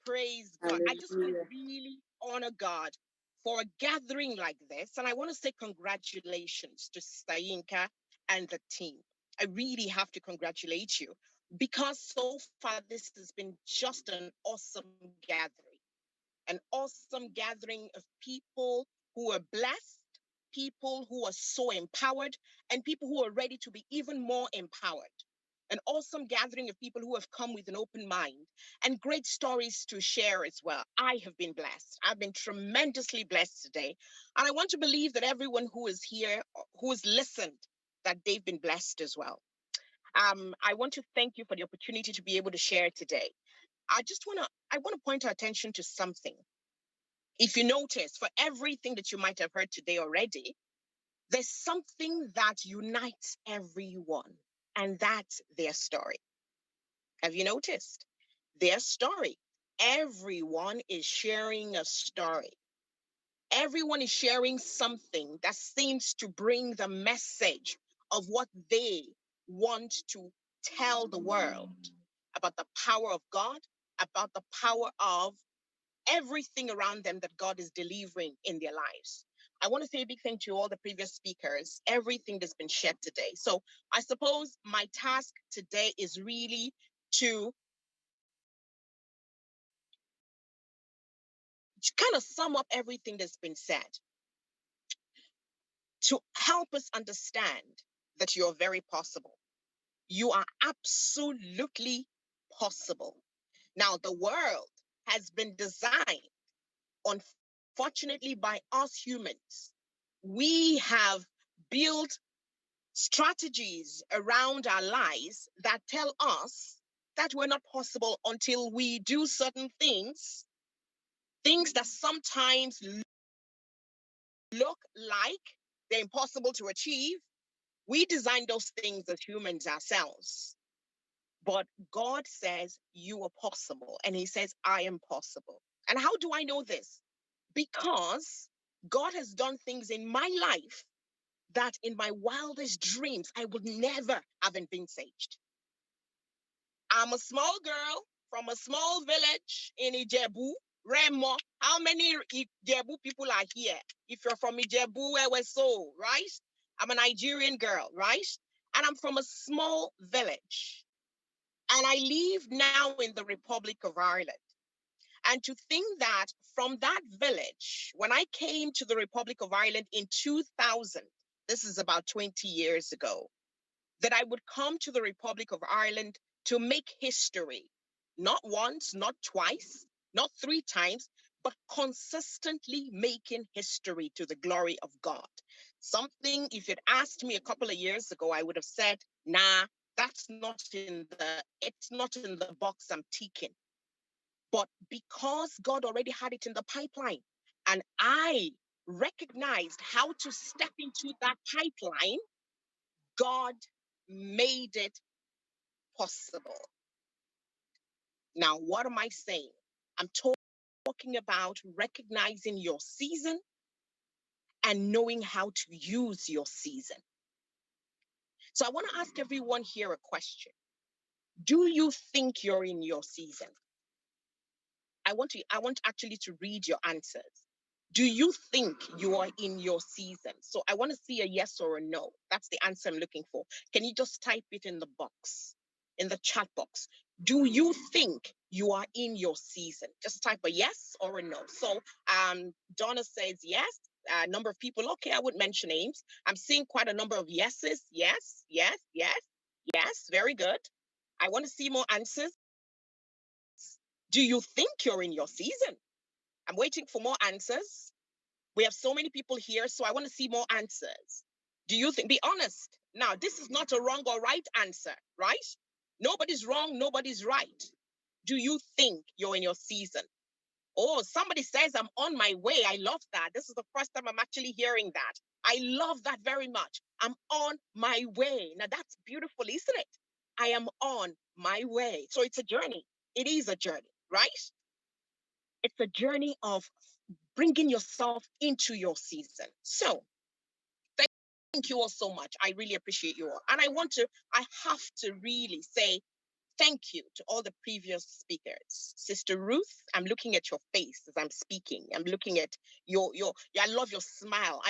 Praise God. I just want to Hallelujah. really honor God for a gathering like this. And I want to say congratulations to Sister Yinka and the team. I really have to congratulate you because so far this has been just an awesome gathering. An awesome gathering of people who are blessed, people who are so empowered, and people who are ready to be even more empowered. An awesome gathering of people who have come with an open mind and great stories to share as well. I have been blessed. I've been tremendously blessed today. And I want to believe that everyone who is here, who has listened, that they've been blessed as well. I want to thank you for the opportunity to be able to share today. I want to point our attention to something. If you notice, for everything that you might have heard today already, there's something that unites everyone, and that's their story. Have you noticed? Their story. Everyone is sharing a story. Everyone is sharing something that seems to bring the message of what they want to tell the world about the power of God, about the power of everything around them that God is delivering in their lives. I want to say a big thank you to all the previous speakers, everything that's been shared today. So I suppose my task today is really to kind of sum up everything that's been said, to help us understand that you're very possible. You are absolutely possible. Now, the world has been designed, unfortunately, by us humans. We have built strategies around our lives that tell us that we're not possible until we do certain things that sometimes look like they're impossible to achieve. We design those things as humans ourselves. But God says you are possible. And He says, I am possible. And how do I know this? Because God has done things in my life that in my wildest dreams I would never have envisaged. I'm a small girl from a small village in Ijebu, Remo. How many Ijebu people are here? If you're from Ijebu, Eweso, right? I'm a Nigerian girl, right? And I'm from a small village. And I live now in the Republic of Ireland. And to think that from that village, when I came to the Republic of Ireland in 2000, this is about 20 years ago, that I would come to the Republic of Ireland to make history, not once, not twice, not three times, but consistently making history to the glory of God. Something, if you'd asked me a couple of years ago, I would have said, nah, it's not in the box I'm ticking. But because God already had it in the pipeline, and I recognized how to step into that pipeline, God made it possible. Now, what am I saying? I'm talking about recognizing your season and knowing how to use your season. So I want to ask everyone here a question. Do you think you're in your season? I want actually to read your answers. Do you think you are in your season? So I want to see a yes or a no. That's the answer I'm looking for. Can you just type it in the box, in the chat box? Do you think you are in your season? Just type a yes or a no. So Donna says yes. A number of people, okay, I wouldn't mention names. I'm seeing quite a number of yeses. Yes, yes, yes, yes. Very good. I want to see more answers. Do you think you're in your season? I'm waiting for more answers. We have so many people here, so I want to see more answers. Do you think? Be honest. Now, this is not a wrong or right answer, right? Nobody's wrong, nobody's right. Do you think you're in your season? Oh, somebody says I'm on my way. I love that. This is the first time I'm actually hearing that. I love that very much. I'm on my way. Now, that's beautiful, isn't it? I am on my way. So it's a journey. It is a journey, right? It's a journey of bringing yourself into your season. So thank you all so much. I really appreciate you all. And I have to really say thank you to all the previous speakers. Sister Ruth, I'm looking at your face as I'm speaking. I'm looking at I love your smile.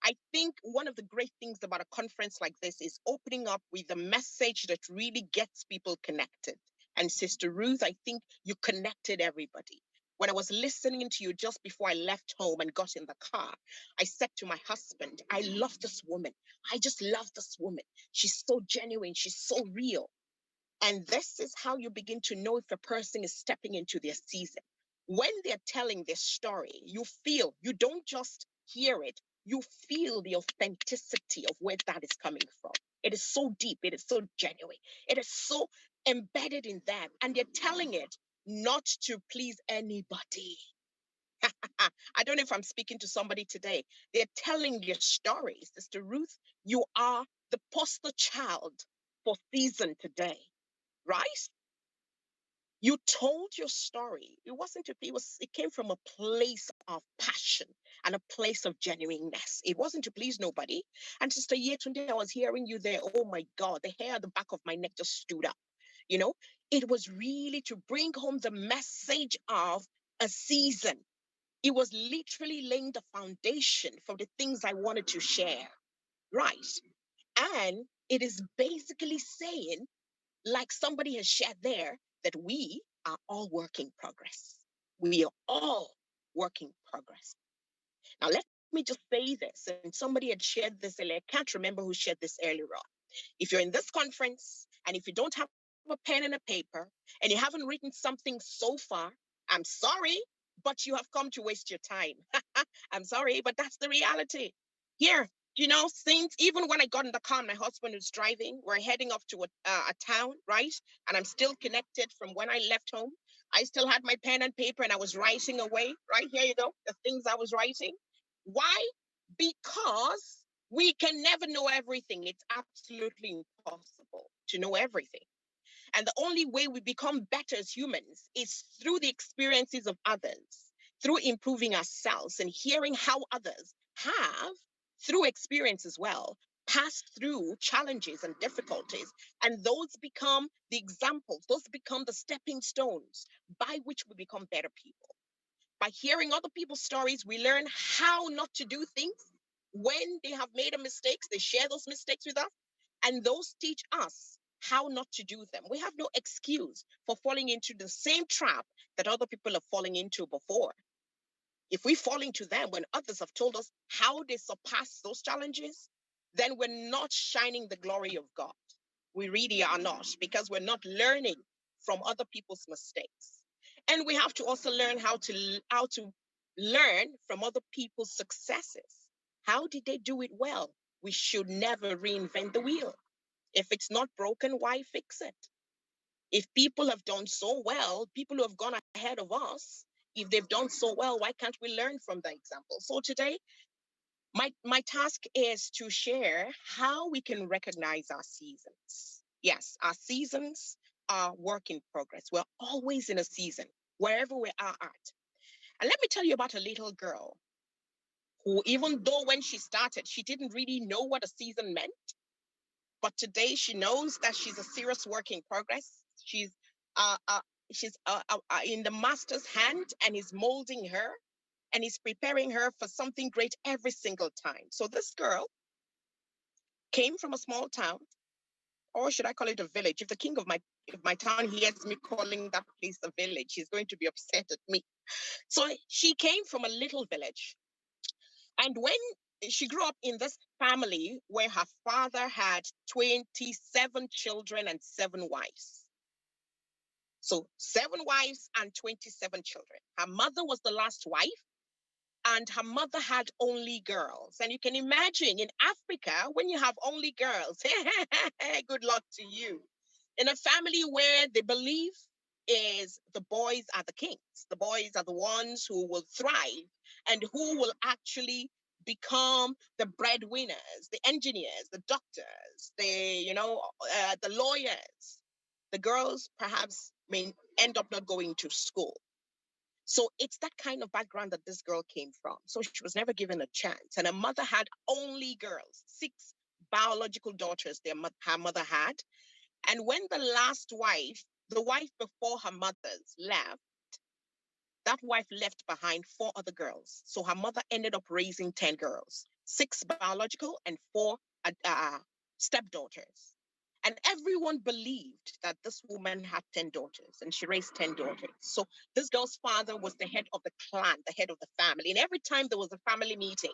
I think one of the great things about a conference like this is opening up with a message that really gets people connected. And Sister Ruth, I think you connected everybody. When I was listening to you just before I left home and got in the car, I said to my husband, I love this woman. I just love this woman. She's so genuine. She's so real. And this is how you begin to know if a person is stepping into their season. When they're telling their story, you don't just hear it, you feel the authenticity of where that is coming from. It is so deep, it is so genuine, it is so embedded in them. And they're telling it not to please anybody. I don't know if I'm speaking to somebody today. They're telling their stories. Sister Ruth, you are the poster child for season today, right? You told your story. It came from a place of passion and a place of genuineness. It wasn't to please nobody. And Sister Yetunde, I was hearing you there. Oh my God, the hair at the back of my neck just stood up. You know, it was really to bring home the message of a season. It was literally laying the foundation for the things I wanted to share. Right. And it is basically saying, like somebody has shared there, that we are all work in progress. We are all work in progress. Now, let me just say this, and somebody had shared this earlier. I can't remember who shared this earlier on. If you're in this conference and if you don't have a pen and a paper and you haven't written something so far, I'm sorry, but you have come to waste your time. I'm sorry, but that's the reality. Here, since even when I got in the car, my husband was driving, we're heading off to a town, right? And I'm still connected from when I left home. I still had my pen and paper and I was writing away, right? Here you go, the things I was writing. Why? Because we can never know everything. It's absolutely impossible to know everything. And the only way we become better as humans is through the experiences of others, through improving ourselves and hearing how others have, through experience as well, passed through challenges and difficulties. And those become the examples, those become the stepping stones by which we become better people. By hearing other people's stories, we learn how not to do things. When they have made a mistake, they share those mistakes with us, and those teach us how not to do them. We have no excuse for falling into the same trap that other people are falling into before. If we fall into them when others have told us how they surpass those challenges, then we're not shining the glory of God. We really are not, because we're not learning from other people's mistakes. And we have to also learn how to learn from other people's successes. How did they do it well? We should never reinvent the wheel. If it's not broken, why fix it? If people have done so well, people who have gone ahead of us, if they've done so well, why can't we learn from the example? So today, my task is to share how we can recognize our seasons. Yes, our seasons are work in progress. We're always in a season, wherever we are at. And let me tell you about a little girl who, even though when she started, she didn't really know what a season meant, but today she knows that she's a serious work in progress. Uh, uh, she's in the master's hand, and he's molding her, and he's preparing her for something great every single time. So this girl came from a small town, or should I call it a village? If my town hears me calling that place a village, he's going to be upset at me. So she came from a little village, and when she grew up in this family where her father had 27 children and 7 wives. So 7 wives and 27 children. Her mother was the last wife, and her mother had only girls. And you can imagine in Africa, when you have only girls, good luck to you. In a family where they believe is the boys are the kings, the boys are the ones who will thrive and who will actually become the breadwinners, the engineers, the doctors, the lawyers. The girls perhaps may end up not going to school. So it's that kind of background that this girl came from. So she was never given a chance. And her mother had only girls, 6 biological daughters her mother had. And when the last wife The wife before her mother's left, that wife left behind 4 other girls. So her mother ended up raising 10 girls, 6 biological and 4 stepdaughters. And everyone believed that this woman had 10 daughters and she raised 10 daughters. So this girl's father was the head of the clan, the head of the family. And every time there was a family meeting,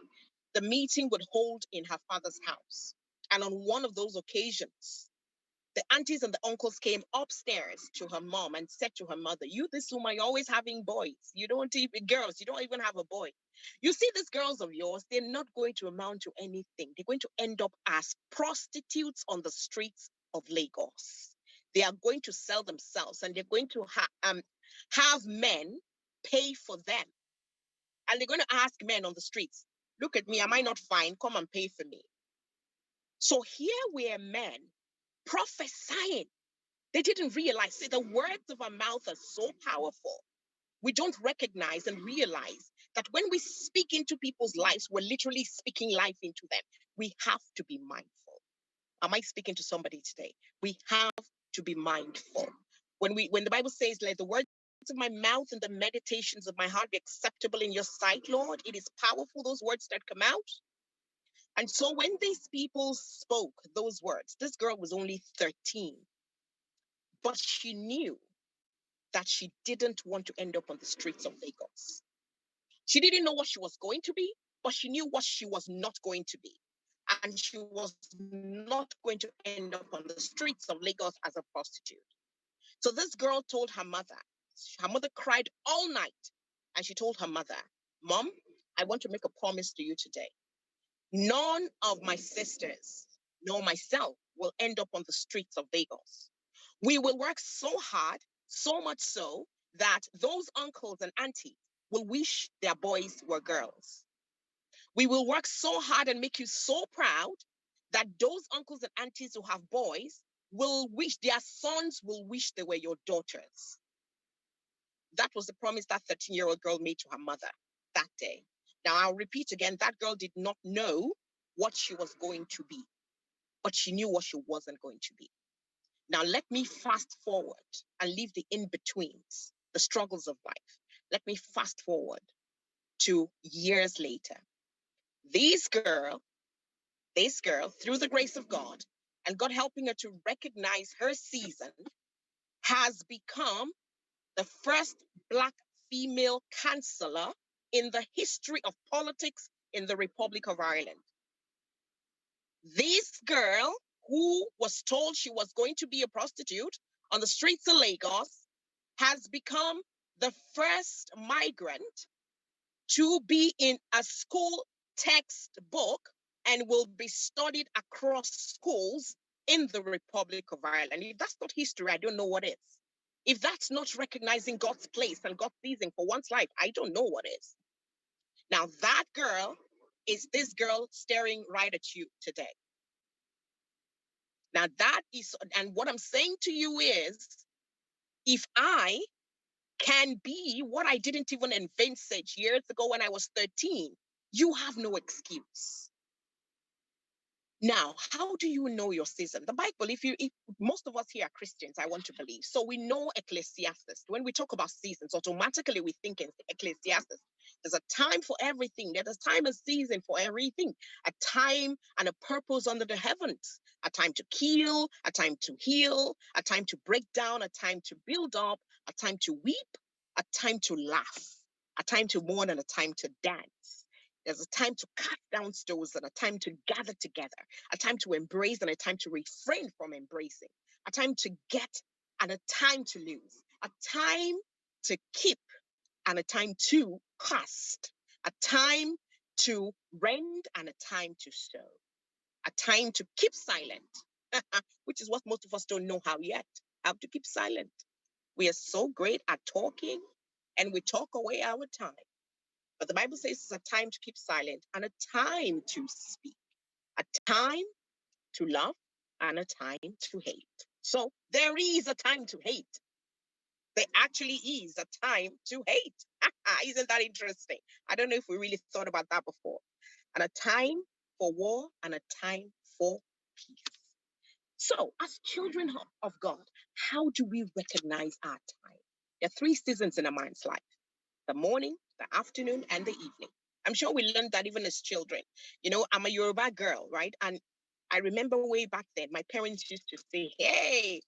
the meeting would hold in her father's house. And on one of those occasions, the aunties and the uncles came upstairs to her mom and said to her mother, "You, this woman, you're always having boys. You don't even, girls, you don't even have a boy. You see, these girls of yours, they're not going to amount to anything. They're going to end up as prostitutes on the streets of Lagos. They are going to sell themselves and they're going to have men pay for them. And they're going to ask men on the streets, look at me, am I not fine? Come and pay for me." So here were men prophesying. They didn't realize. See, the words of our mouth are so powerful. We don't recognize and realize that when we speak into people's lives, we're literally speaking life into them. We have to be mindful. Am I speaking to somebody today? We have to be mindful. When the Bible says, "Let the words of my mouth and the meditations of my heart be acceptable in your sight, Lord," it is powerful, those words that come out. And so when these people spoke those words, this girl was only 13. But she knew that she didn't want to end up on the streets of Lagos. She didn't know what she was going to be, but she knew what she was not going to be. And she was not going to end up on the streets of Lagos as a prostitute. So this girl told her mother cried all night. And she told her mother, "Mom, I want to make a promise to you today. None of my sisters nor myself will end up on the streets of Lagos. We will work so hard, so much so that those uncles and aunties will wish their boys were girls. We will work so hard and make you so proud that those uncles and aunties who have boys will wish their sons will wish they were your daughters." That was the promise that 13-year-old girl made to her mother that day. Now, I'll repeat again, that girl did not know what she was going to be, but she knew what she wasn't going to be. Now, let me fast forward and leave the in-betweens, the struggles of life. Let me fast forward to years later. This girl, through the grace of God, and God helping her to recognize her season, has become the first Black female chancellor in the history of politics in the Republic of Ireland. This girl, who was told she was going to be a prostitute on the streets of Lagos, has become the first migrant to be in a school textbook and will be studied across schools in the Republic of Ireland. If that's not history, I don't know what is. If that's not recognizing God's place and God's season for one's life, I don't know what is. Now, that girl is this girl staring right at you today. Now, that is, and what I'm saying to you is, if I can be what I didn't even envisage years ago when I was 13, you have no excuse. Now, how do you know your season? The Bible, if most of us here are Christians, I want to believe. So we know Ecclesiastes. When we talk about seasons, automatically we think in Ecclesiastes. There's a time for everything. There's a time and season for everything. A time and a purpose under the heavens. A time to kill, a time to heal, a time to break down, a time to build up, a time to weep, a time to laugh, a time to mourn, and a time to dance. There's a time to cut down stones and a time to gather together, a time to embrace and a time to refrain from embracing, a time to get and a time to lose, a time to keep and a time to cast, a time to rend and a time to sow, a time to keep silent, which is what most of us don't know how yet, how to keep silent. We are so great at talking and we talk away our time. But the Bible says it's a time to keep silent and a time to speak, a time to love and a time to hate. So there is a time to hate. There actually is a time to hate. Isn't that interesting? I don't know if we really thought about that before. And a time for war and a time for peace. So, as children of God, how do we recognize our time? There are three seasons in a man's life: the morning, the afternoon, and the evening. I'm sure we learned that even as children. You know, I'm a Yoruba girl, right? And I remember way back then, my parents used to say, hey,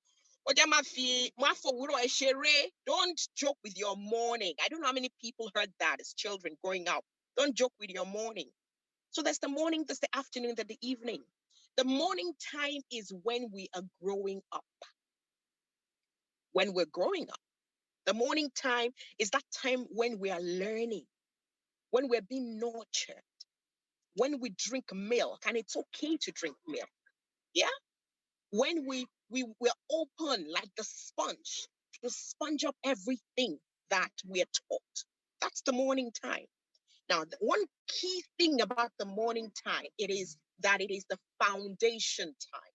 don't joke with your morning. I don't know how many people heard that as children growing up. Don't joke with your morning. So there's the morning, there's the afternoon, there's the evening. The morning time is when we are growing up. When we're growing up, the morning time is that time when we are learning, when we're being nurtured, when we drink milk, and it's okay to drink milk. Yeah. When we're open like the sponge to sponge up everything that we are taught. That's the morning time. Now, the one key thing about the morning time, it is that it is the foundation time.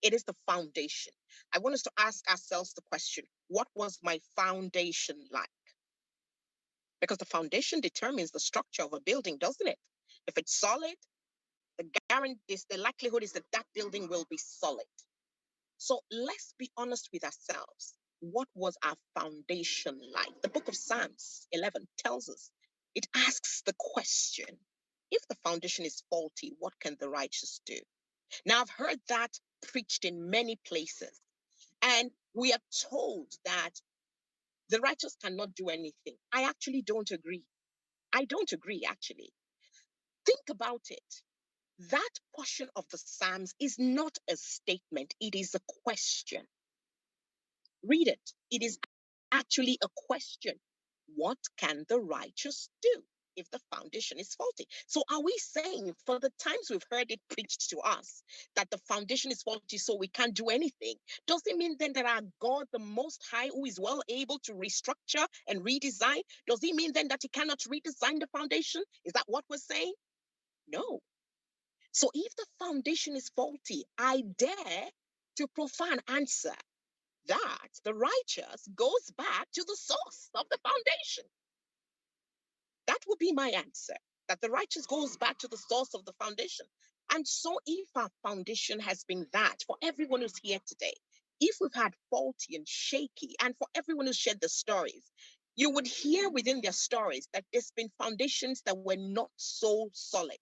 It is the foundation. I want us to ask ourselves the question, what was my foundation like? Because the foundation determines the structure of a building, doesn't it? If it's solid, the likelihood is that that building will be solid. So let's be honest with ourselves. What was our foundation like? The book of Psalms 11 tells us, it asks the question, if the foundation is faulty, what can the righteous do? Now, I've heard that preached in many places, and we are told that the righteous cannot do anything. I actually don't agree. I don't agree, actually. Think about it. That portion of the Psalms is not a statement, it is a question. Read it. It is actually a question. What can the righteous do if the foundation is faulty? So are we saying, for the times we've heard it preached to us, that the foundation is faulty so we can't do anything? Does it mean then that our God, the Most High, who is well able to restructure and redesign, does it mean then that he cannot redesign the foundation? Is that what we're saying? No. So if the foundation is faulty, I dare to proffer an answer that the righteous goes back to the source of the foundation. That would be my answer, that the righteous goes back to the source of the foundation. And so if our foundation has been that, for everyone who's here today, if we've had faulty and shaky, and for everyone who shared the stories, you would hear within their stories that there's been foundations that were not so solid,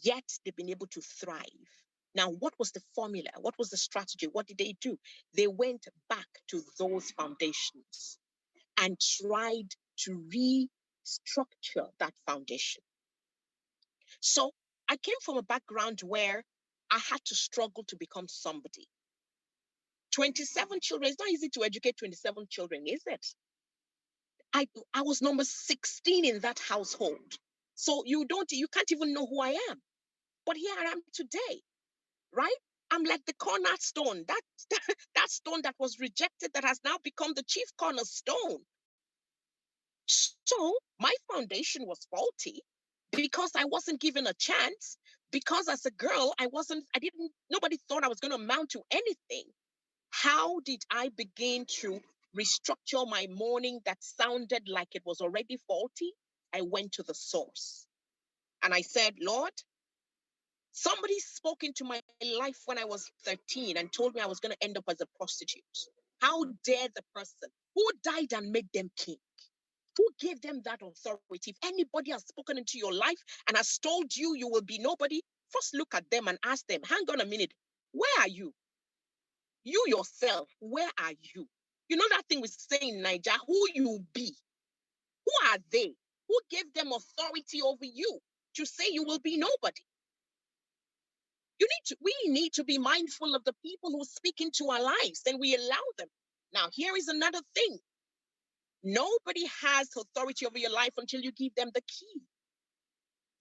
yet they've been able to thrive. Now, what was the formula? What was the strategy? What did they do? They went back to those foundations and tried to restructure that foundation. So I came from a background where I had to struggle to become somebody. 27 children, it's not easy to educate 27 children, is it? I was number 16 in that household. So you can't even know who I am. But here I am today, right? I'm like the cornerstone, that stone that was rejected that has now become the chief cornerstone. So my foundation was faulty because I wasn't given a chance, because as a girl, nobody thought I was going to amount to anything. How did I begin to restructure my morning that sounded like it was already faulty? I went to the source and I said, Lord, somebody spoke into my life when I was 13 and told me I was going to end up as a prostitute. How dare the person who died and made them king? Who gave them that authority? If anybody has spoken into your life and has told you you will be nobody, first look at them and ask them, hang on a minute, where are you? You yourself, where are you? You know that thing we say in Nigeria, who you be? Who are they? Who gave them authority over you to say you will be nobody? We need to be mindful of the people who speak into our lives and we allow them. Now, here is another thing. Nobody has authority over your life until you give them the key.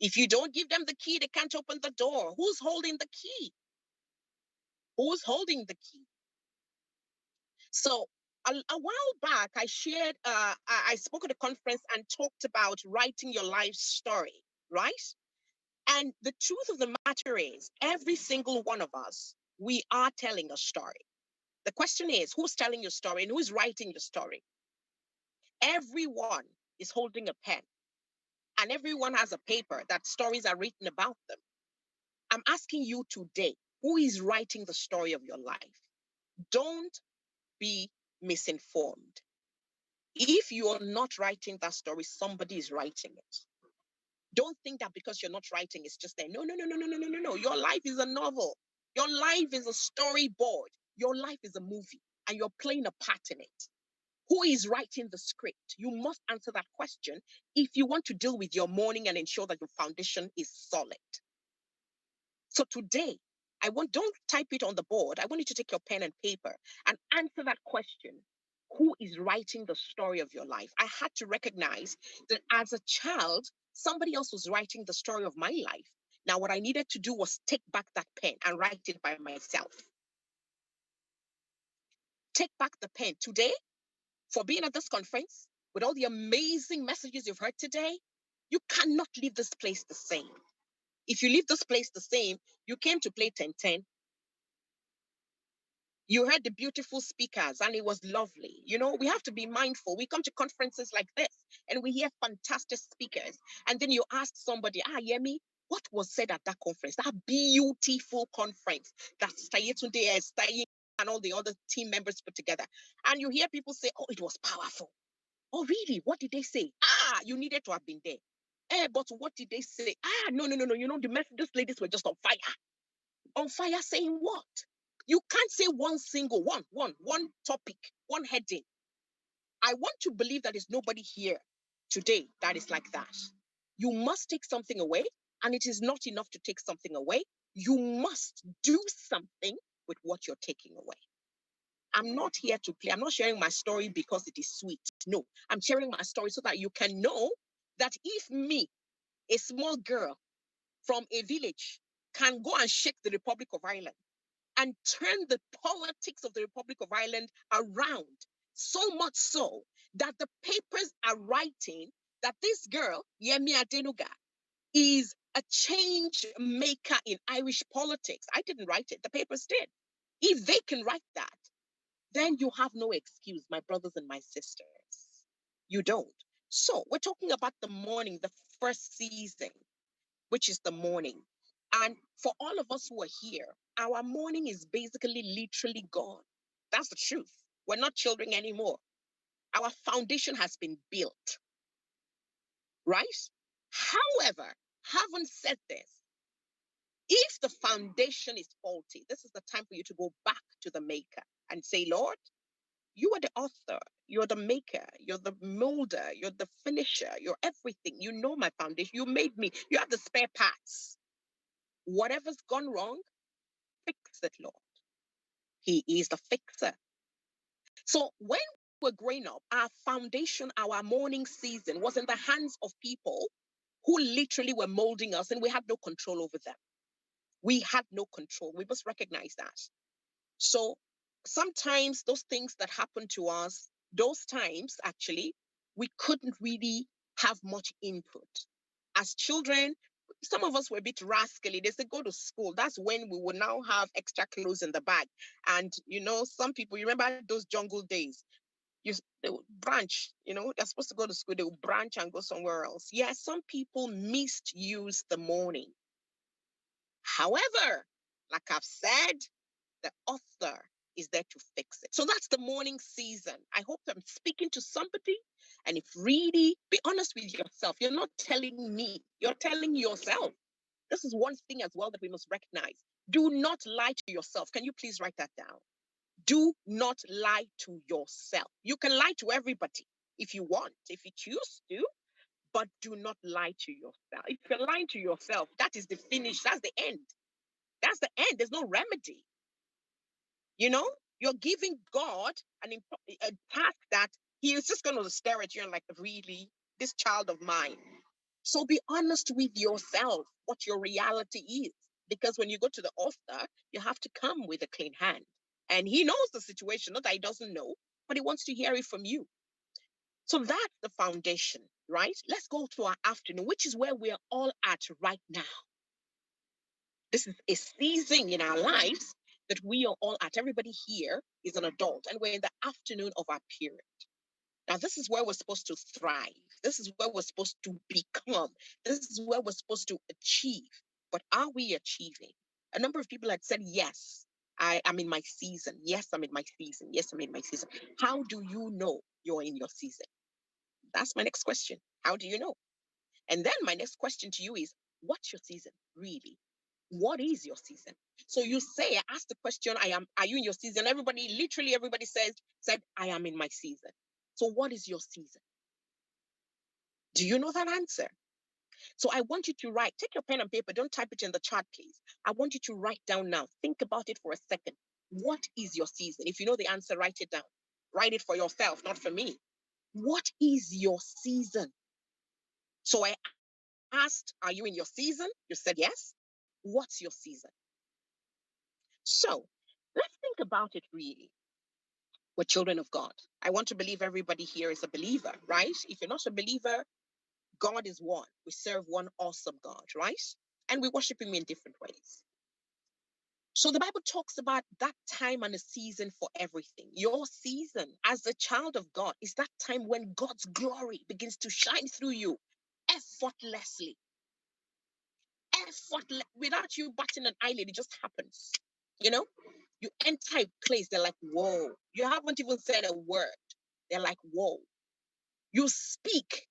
If you don't give them the key, they can't open the door. Who's holding the key? Who's holding the key? So a while back, I shared, I spoke at a conference and talked about writing your life story, right? And the truth of the matter is, every single one of us, we are telling a story. The question is, who's telling your story and who's writing your story? Everyone is holding a pen and everyone has a paper that stories are written about them. I'm asking you today, Who is writing the story of your life? Don't be misinformed. If you are not writing that story, somebody is writing it. Don't think that because you're not writing, it's just there. No, no, no, no, no, no, no, no, no. Your life is a novel. Your life is a storyboard. Your life is a movie, and you're playing a part in it. Who is writing the script? You must answer that question if you want to deal with your morning and ensure that your foundation is solid. So today, don't type it on the board. I want you to take your pen and paper and answer that question. Who is writing the story of your life? I had to recognize that as a child, somebody else was writing the story of my life. Now, what I needed to do was take back that pen and write it by myself. Take back the pen. Today, for being at this conference, with all the amazing messages you've heard today, you cannot leave this place the same. If you leave this place the same, you came to play 10-10. You heard the beautiful speakers and it was lovely. You know, we have to be mindful. We come to conferences like this and we hear fantastic speakers. And then you ask somebody, Yemi, what was said at that conference? That beautiful conference that Stayetunde is staying and all the other team members put together. And you hear people say, oh, it was powerful. Oh, really? What did they say? You needed to have been there. But what did they say? No. You know, these ladies were just on fire. On fire saying what? You can't say one single one topic, one heading. I want to believe that there's nobody here today that is like that. You must take something away, and it is not enough to take something away. You must do something with what you're taking away. I'm not here to play. I'm not sharing my story because it is sweet. No, I'm sharing my story so that you can know that if me, a small girl from a village, can go and shake the Republic of Ireland and turn the politics of the Republic of Ireland around, so much so that the papers are writing that this girl, Yemi Adenuga, is a change maker in Irish politics. I didn't write it. The papers did. If they can write that, then you have no excuse, my brothers and my sisters. You don't. So we're talking about the morning, the first season, which is the morning. And for all of us who are here, our morning is basically literally gone. That's the truth. We're not children anymore. Our foundation has been built, right? However, having said this, if the foundation is faulty, this is the time for you to go back to the maker and say, Lord, you are the author, you're the maker, you're the molder, you're the finisher, you're everything. You know my foundation. You made me. You have the spare parts. Whatever's gone wrong, fix it, Lord. He is the fixer. So when we're growing up, our foundation, our morning season was in the hands of people who literally were molding us, and we had no control over them. We had no control. We must recognize that. So sometimes those things that happen to us, those times actually, we couldn't really have much input. As children, some of us were a bit rascally. They said, go to school. That's when we will now have extra clothes in the bag. And, you know, some people, you remember those jungle days? They would branch, you know, they're supposed to go to school. They would branch and go somewhere else. Yeah, some people misuse the morning. However, like I've said, the author is there to fix it. So that's the morning season. I hope I'm speaking to somebody. And if really, be honest with yourself. You're not telling me, you're telling yourself. This is one thing as well that we must recognize. Do not lie to yourself. Can you please write that down? Do not lie to yourself. You can lie to everybody if you want, if you choose to, but do not lie to yourself. If you're lying to yourself, that is the finish. That's the end. That's the end. There's no remedy. You know, you're giving God a task that he is just going to stare at you and like, really, this child of mine. So be honest with yourself what your reality is. Because when you go to the author, you have to come with a clean hand. And he knows the situation, not that he doesn't know, but he wants to hear it from you. So that's the foundation, right? Let's go to our afternoon, which is where we're all at right now. This is a season in our lives that we are all at. Everybody here is an adult, and we're in the afternoon of our period. Now, this is where we're supposed to thrive. This is where we're supposed to become. This is where we're supposed to achieve. But are we achieving? A number of people had said, yes, I am in my season. Yes, I'm in my season. Yes, I'm in my season. How do you know you're in your season? That's my next question. How do you know? And then my next question to you is, what's your season really? What is your season? So you say, I asked the question, are you in your season? Literally everybody said, I am in my season. So what is your season? Do you know that answer? So I want you to write, take your pen and paper, don't type it in the chat, please. I want you to write down now. Think about it for a second. What is your season? If you know the answer, write it down. Write it for yourself, not for me. What is your season? So I asked, are you in your season? You said yes. What's your season? So let's think about it really. We're children of God. I want to believe everybody here is a believer, right? If you're not a believer, God is one. We serve one awesome God, right? And we worship him in different ways. So the Bible talks about that time and a season for everything. Your season as a child of God is that time when God's glory begins to shine through you effortlessly. Without you batting an eyelid, it just happens. You know, you enter a place, they're like, whoa. You haven't even said a word. They're like, whoa. You speak,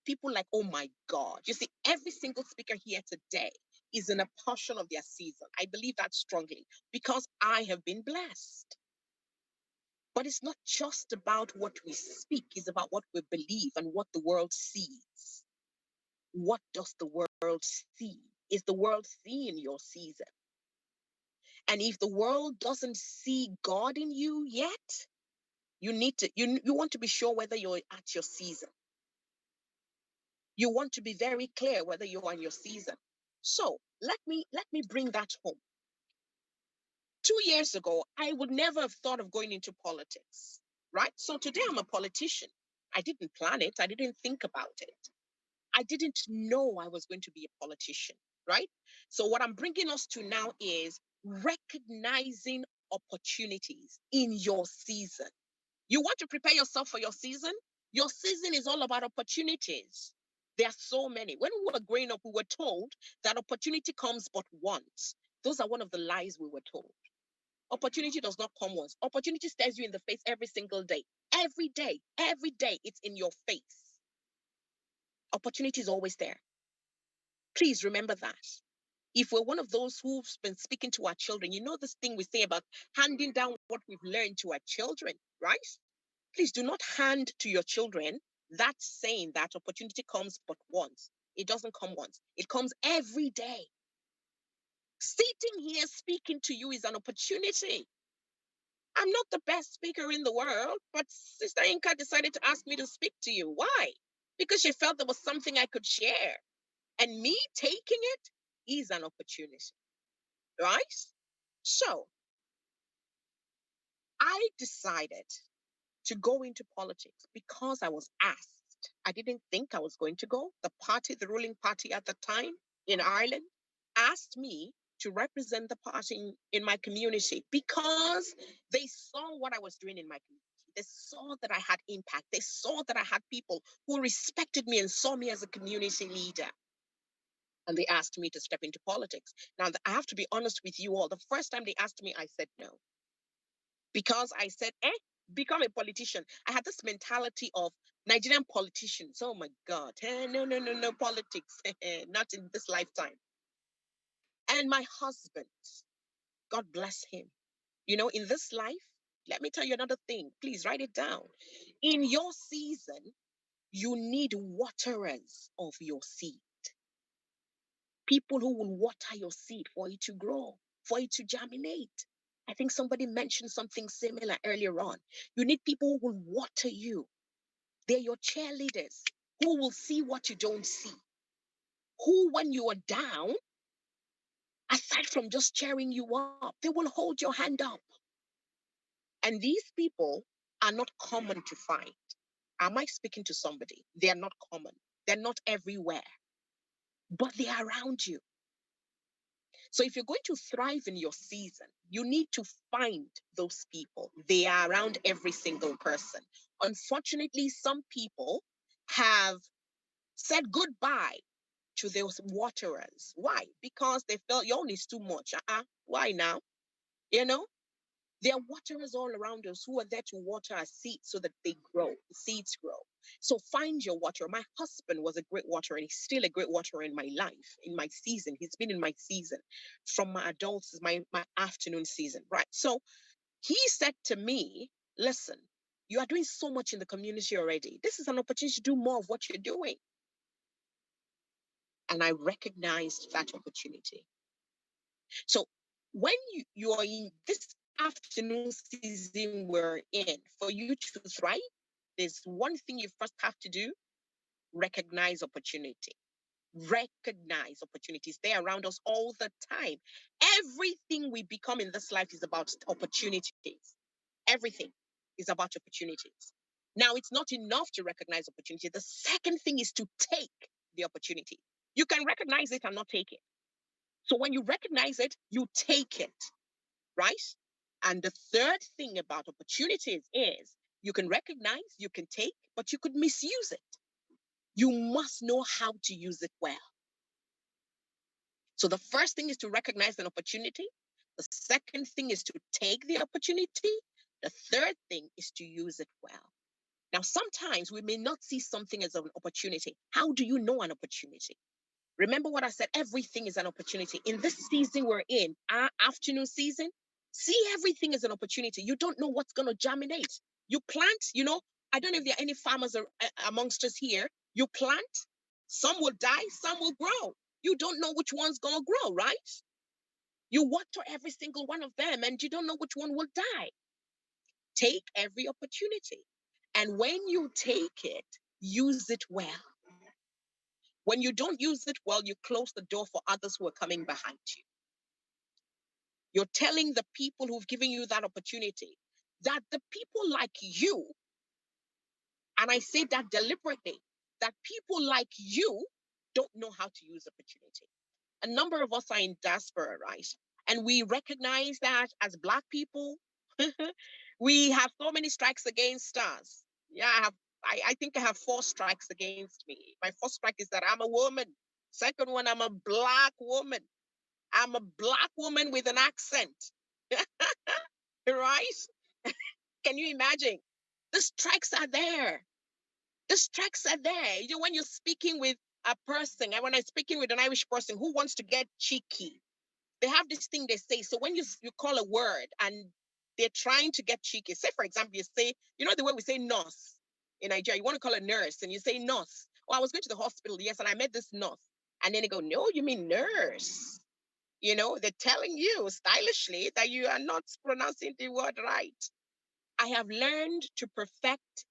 people like, oh my God. You see, every single speaker here today is in a portion of their season. I believe that strongly because I have been blessed. But it's not just about what we speak, it's about what we believe and what the world sees. What does the world see? Is the world seeing your season? And if the world doesn't see God in you yet, you want to be sure whether you're at your season. You want to be very clear whether you're on your season. So let me bring that home. 2 years ago, I would never have thought of going into politics, right? So today I'm a politician. I didn't plan it. I didn't think about it. I didn't know I was going to be a politician, right? So what I'm bringing us to now is recognizing opportunities in your season. You want to prepare yourself for your season? Your season is all about opportunities. There are so many. When we were growing up, we were told that opportunity comes but once. Those are one of the lies we were told. Opportunity does not come once. Opportunity stares you in the face every single day. Every day, it's in your face. Opportunity is always there. Please remember that. If we're one of those who've been speaking to our children, you know this thing we say about handing down what we've learned to our children, right? Please do not hand to your children that saying that opportunity comes but once. It doesn't come once. It comes every day. Sitting here speaking to you is an opportunity. I'm not the best speaker in the world, but Sister Inka decided to ask me to speak to you. Why? Because she felt there was something I could share. And me taking it is an opportunity, right? So I decided to go into politics because I was asked. I didn't think I was going to go. The ruling party at the time in Ireland, asked me to represent the party in my community because they saw what I was doing in my community. They saw that I had impact. They saw that I had people who respected me and saw me as a community leader. And they asked me to step into politics. Now, I have to be honest with you all. The first time they asked me, I said no. Because I said, become a politician. I had this mentality of Nigerian politicians. Oh my God. No, politics. Not in this lifetime. And my husband, God bless him. In this life, let me tell you another thing. Please write it down. In your season, you need waterers of your seed. People who will water your seed for it to grow, for it to germinate. I think somebody mentioned something similar earlier on. You need people who will water you. They're your cheerleaders who will see what you don't see. Who, when you are down, aside from just cheering you up, they will hold your hand up. And these people are not common to find. Am I speaking to somebody? They are not common. They're not everywhere, but they are around you. So if you're going to thrive in your season, you need to find those people. They are around every single person. Unfortunately, some people have said goodbye to those waterers. Why? Because they felt your own is too much. Why now? You know, there are waterers all around us who are there to water our seeds so that they grow, the seeds grow. So find your waterer. My husband was a great waterer, and he's still a great waterer in my life, in my season. He's been in my season from my adults, my afternoon season, right? So he said to me, listen, you are doing so much in the community already. This is an opportunity to do more of what you're doing. And I recognized that opportunity. So when you are in this afternoon season we're in, for you to thrive, there's one thing you first have to do: recognize opportunity. Recognize opportunities. They're around us all the time. Everything we become in this life is about opportunities. Everything is about opportunities. Now, it's not enough to recognize opportunity. The second thing is to take the opportunity. You can recognize it and not take it. So when you recognize it, you take it, right? And the third thing about opportunities is you can recognize, you can take, but you could misuse it. You must know how to use it well. So the first thing is to recognize an opportunity. The second thing is to take the opportunity. The third thing is to use it well. Now, sometimes we may not see something as an opportunity. How do you know an opportunity? Remember what I said, everything is an opportunity. In this season we're in, our afternoon season, see everything as an opportunity. You don't know what's going to germinate. You plant, I don't know if there are any farmers amongst us here. You plant, some will die, some will grow. You don't know which one's going to grow, right? You water every single one of them and you don't know which one will die. Take every opportunity. And when you take it, use it well. When you don't use it well, you close the door for others who are coming behind you. You're telling the people who've given you that opportunity that the people like you, and I say that deliberately, that people like you don't know how to use opportunity. A number of us are in diaspora, right? And we recognize that as Black people, we have so many strikes against us. Yeah, I think I have 4 strikes against me. My first strike is that I'm a woman. Second one, I'm a Black woman. I'm a Black woman with an accent. Right? Can you imagine? The strikes are there. The strikes are there. When you're speaking with a person, and when I'm speaking with an Irish person who wants to get cheeky, they have this thing they say. So when you call a word and they're trying to get cheeky, say, for example, you say, the way we say nurse in Nigeria, you want to call a nurse and you say nurse. Oh, I was going to the hospital, yes, and I met this nurse. And then they go, no, you mean nurse. They're telling you stylishly that you are not pronouncing the word right. I have learned to perfect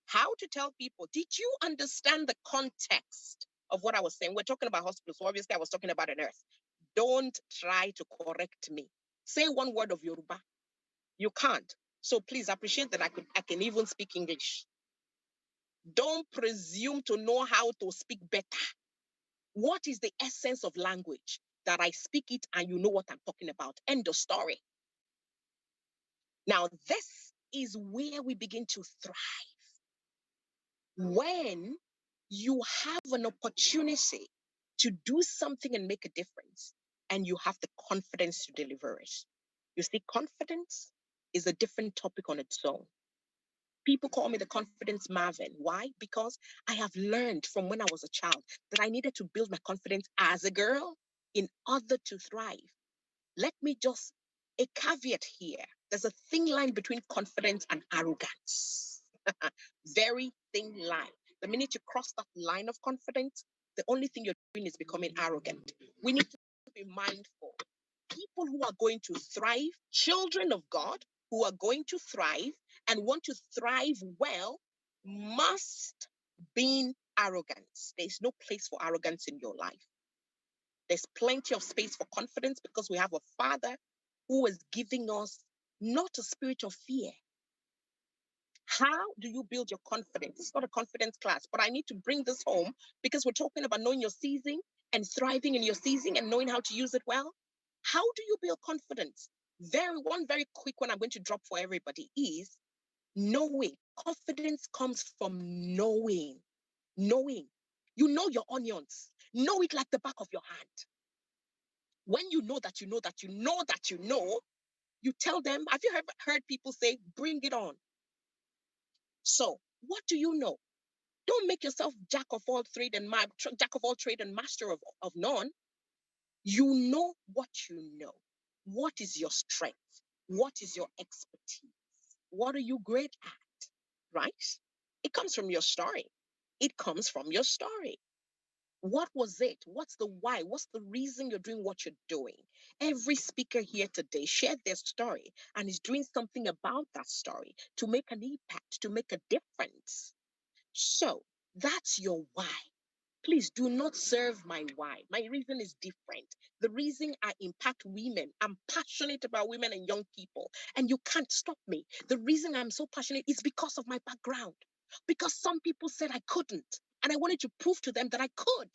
how to tell people, did you understand the context of what I was saying? We're talking about hospitals, so obviously I was talking about a nurse. Don't try to correct me. Say one word of Yoruba. You can't. So please appreciate that I can even speak English. Don't presume to know how to speak better. What is the essence of language? That I speak it and you know what I'm talking about. End of story. Now, this is where we begin to thrive. When you have an opportunity to do something and make a difference, and you have the confidence to deliver it. You see, confidence is a different topic on its own. People call me the confidence Marvin. Why? Because I have learned from when I was a child that I needed to build my confidence as a girl in order to thrive. Let me just, a caveat here. There's a thin line between confidence and arrogance. Very thin line. The minute you cross that line of confidence, the only thing you're doing is becoming arrogant. We need to be mindful. People who are going to thrive, children of God who are going to thrive and want to thrive well, must be arrogance. There's no place for arrogance in your life. There's plenty of space for confidence because we have a Father who is giving us not a spirit of fear. How do you build your confidence? It's not a confidence class, but I need to bring this home because we're talking about knowing your season and thriving in your season and knowing how to use it well. How do you build confidence? One very quick one I'm going to drop for everybody is knowing. Confidence comes from knowing. Knowing. You know your onions. Know it like the back of your hand. When you know that you know that you know that you know, you tell them, have you heard people say, bring it on? So what do you know? Don't make yourself jack of all trade and master of none. You know what you know. What is your strength? What is your expertise? What are you great at? Right? It comes from your story. It comes from your story. What was it? What's the why? What's the reason you're doing what you're doing? Every speaker here today shared their story and is doing something about that story to make an impact, to make a difference. So that's your why. Please do not serve my why. My reason is different. The reason I impact women, I'm passionate about women and young people, and you can't stop me. The reason I'm so passionate is because of my background, because some people said I couldn't, and I wanted to prove to them that I could.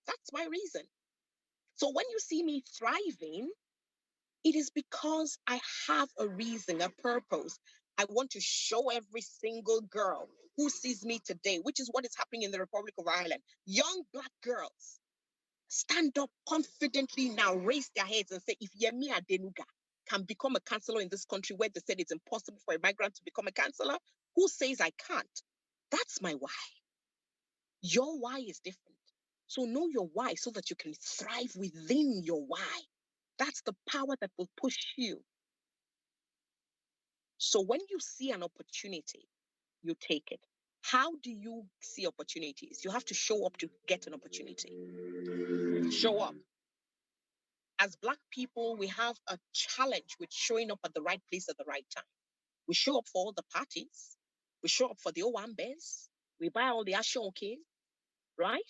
That's my reason. So when you see me thriving, it is because I have a reason, a purpose. I want to show every single girl who sees me today, which is what is happening in the Republic of Ireland. Young Black girls stand up confidently now, raise their heads and say, if Yemi Adenuga can become a counselor in this country where they said it's impossible for a migrant to become a counselor, who says I can't? That's my why. Your why is different. So know your why so that you can thrive within your why. That's the power that will push you. So when you see an opportunity, you take it. How do you see opportunities? You have to show up to get an opportunity. Show up. As Black people, we have a challenge with showing up at the right place at the right time. We show up for all the parties. We show up for the Owambes. We buy all the Ashoke, right?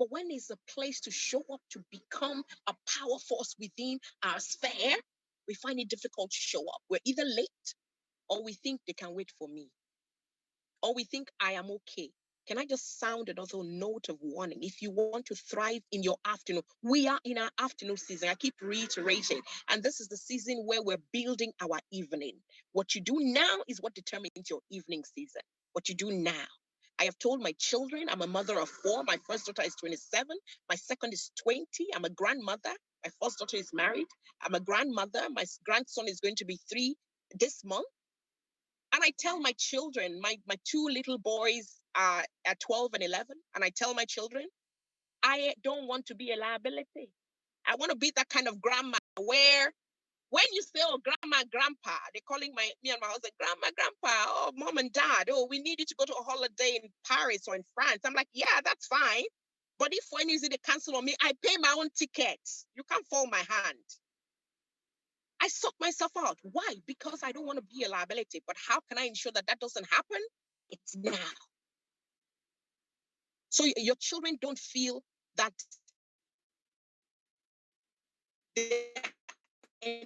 But when is a place to show up to become a power force within our sphere, we find it difficult to show up. We're either late or we think they can wait for me, or we think I am okay. Can I just sound another note of warning? If you want to thrive in your afternoon, we are in our afternoon season. I keep reiterating, and this is the season where we're building our evening. What you do now is what determines your evening season. What you do now. I have told my children, I'm a mother of 4. My first daughter is 27. My second is 20. I'm a grandmother. My first daughter is married. I'm a grandmother. My grandson is going to be 3 this month. And I tell my children, my 2 little boys are at 12 and 11, and I tell my children, I don't want to be a liability. I want to be that kind of grandma where when you say, oh, grandma, grandpa, they're calling me and my husband, grandma, grandpa, oh, mom and dad, oh, we need you to go to a holiday in Paris or in France. I'm like, yeah, that's fine. But if when you see they cancel on me, I pay my own tickets. You can't fold my hand. I suck myself out. Why? Because I don't want to be a liability. But how can I ensure that that doesn't happen? It's now. So your children don't feel that they're